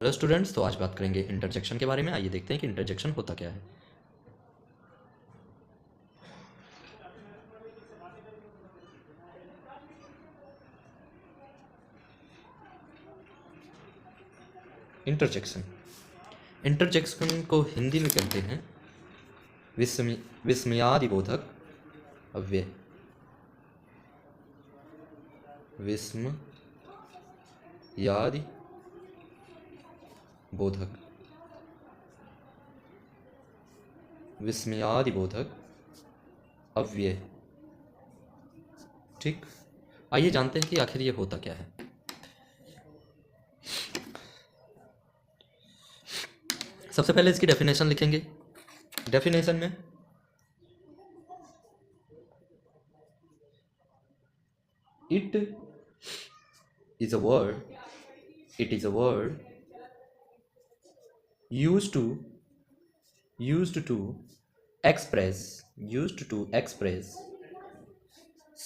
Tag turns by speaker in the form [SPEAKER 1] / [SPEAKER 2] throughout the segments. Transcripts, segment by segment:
[SPEAKER 1] Hello students, तो आज बात करेंगे इंटरजेक्शन के बारे में। आइए देखते हैं कि इंटरजेक्शन होता क्या है। इंटरजेक्शन इंटरजेक्शन को हिंदी में कहते हैं विस्मयादिबोधक अव्यय। विस्मयादि बोधक विस्मयादिबोधक अव्यय। ठीक, आइए जानते हैं कि आखिर ये होता क्या है। सबसे पहले इसकी डेफिनेशन लिखेंगे। डेफिनेशन में it is a word used to express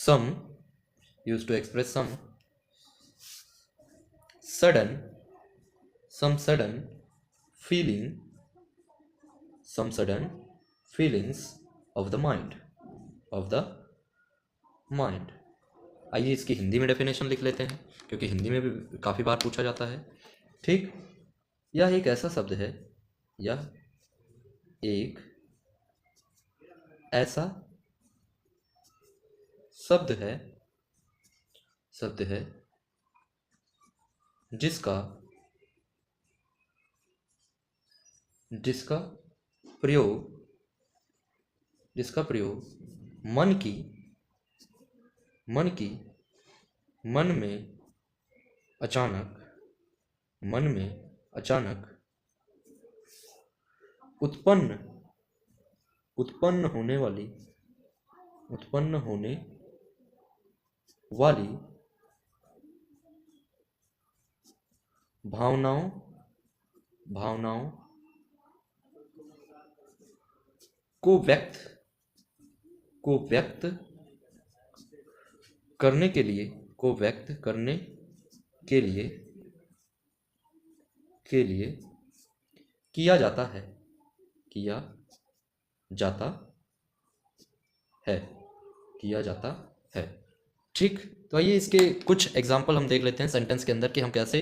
[SPEAKER 1] some sudden feelings of the mind। आइए इसकी हिंदी में डेफिनेशन लिख लेते हैं, क्योंकि हिंदी में भी काफ़ी बार पूछा जाता है। ठीक, यह एक ऐसा शब्द है, यह एक ऐसा शब्द है जिसका प्रयोग मन में अचानक उत्पन्न होने वाली भावनाओं को व्यक्त करने के लिए किया जाता है। ठीक, तो आइए इसके कुछ एग्जाम्पल हम देख लेते हैं सेंटेंस के अंदर कि हम कैसे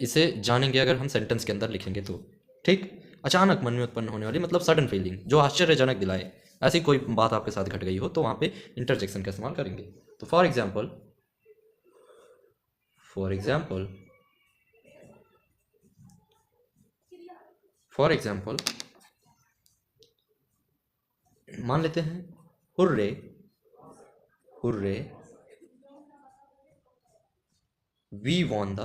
[SPEAKER 1] इसे जानेंगे अगर हम सेंटेंस के अंदर लिखेंगे तो। ठीक, अचानक मन में उत्पन्न होने वाली मतलब सडन फीलिंग जो आश्चर्यजनक दिलाए, ऐसी कोई बात आपके साथ घट गई हो तो वहाँ पे इंटरजेक्शन का इस्तेमाल करेंगे। तो फॉर एग्जाम्पल मान लेते हैं hurray we won the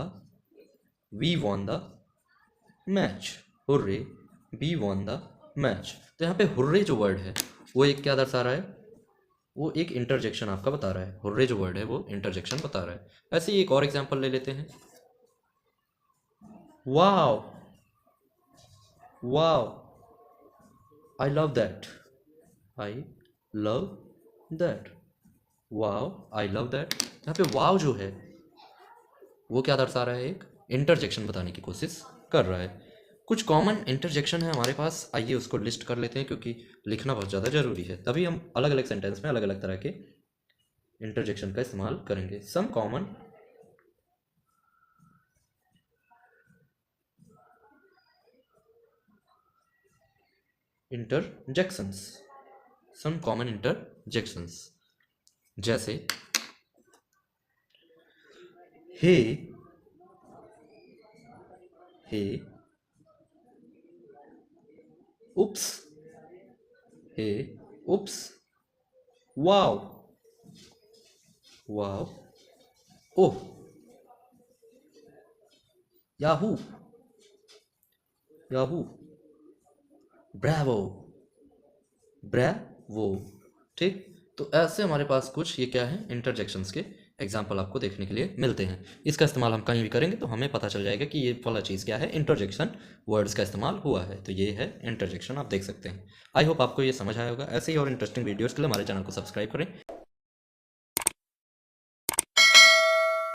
[SPEAKER 1] match. Hurray we won the match. तो यहाँ पे हुर्रे जो वर्ड है वो एक क्या दर्शा रहा है, वो एक इंटरजेक्शन आपका बता रहा है। हुर्रे जो वर्ड है वो इंटरजेक्शन बता रहा है। ऐसे ही एक और एग्जांपल ले लेते हैं। Wow I love that. Wow I love that. यहाँ पे वाव जो है वो क्या दर्शा रहा है, एक इंटरजेक्शन बताने की कोशिश कर रहा है। कुछ कॉमन इंटरजेक्शन है हमारे पास, आइए उसको लिस्ट कर लेते हैं क्योंकि लिखना बहुत ज़्यादा ज़रूरी है, तभी हम अलग अलग सेंटेंस में अलग अलग तरह के इंटरजेक्शन का इस्तेमाल करेंगे। सम कॉमन इंटरजेक्शंस जैसे हे उप्स वाव ओह याहू ब्रावो। ठीक, तो ऐसे हमारे पास कुछ ये क्या है इंटरजेक्शंस के एग्जाम्पल आपको देखने के लिए मिलते हैं। इसका इस्तेमाल हम कहीं भी करेंगे तो हमें पता चल जाएगा कि ये वाला चीज़ क्या है, इंटरजेक्शन वर्ड्स का इस्तेमाल हुआ है। तो ये है इंटरजेक्शन, आप देख सकते हैं। आई होप आपको ये समझ आया होगा। ऐसे ही और इंटरेस्टिंग वीडियोज़ के लिए हमारे चैनल को सब्सक्राइब करें।